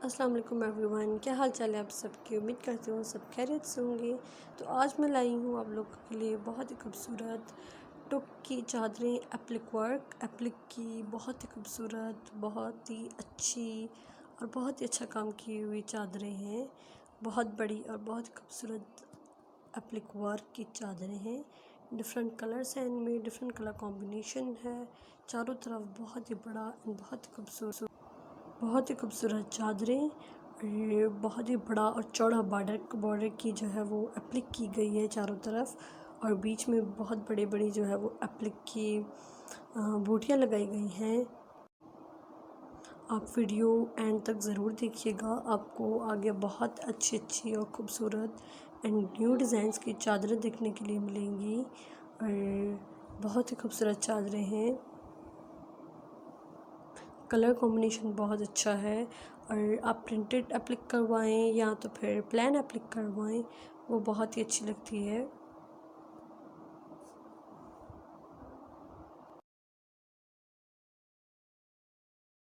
अस्सलाम वालेकुम एवरीवन, क्या हाल चाल है आप सबकी। उम्मीद करती हूँ सब खैरियत से होंगे। तो आज मैं लाई हूँ आप लोगों के लिए बहुत ही खूबसूरत टुक की चादरें, एप्लिक वर्क, एप्लिक की बहुत ही खूबसूरत, बहुत ही अच्छी और बहुत ही अच्छा काम की हुई चादरें हैं। बहुत बड़ी और बहुत खूबसूरत एप्लिक वर्क की चादरें हैं। डिफरेंट कलर्स हैं, इनमें डिफरेंट कलर कॉम्बिनेशन है। चारों तरफ बहुत ही बड़ा और बहुत ही खूबसूरत चादरें, ये बहुत ही बड़ा और चौड़ा बॉर्डर की जो है वो एप्लिक की गई है चारों तरफ, और बीच में बहुत बड़ी बड़ी जो है वो एप्लिक की बूटियाँ लगाई गई हैं। आप वीडियो एंड तक ज़रूर देखिएगा, आपको आगे बहुत अच्छी अच्छी और ख़ूबसूरत एंड न्यू डिज़ाइंस की चादरें देखने के लिए मिलेंगी। और बहुत ही खूबसूरत चादरें हैं, कलर कॉम्बिनेशन बहुत अच्छा है। और आप प्रिंटेड एप्लिक करवाएं या तो फिर प्लेन एप्लिक करवाएं, वो बहुत ही अच्छी लगती है।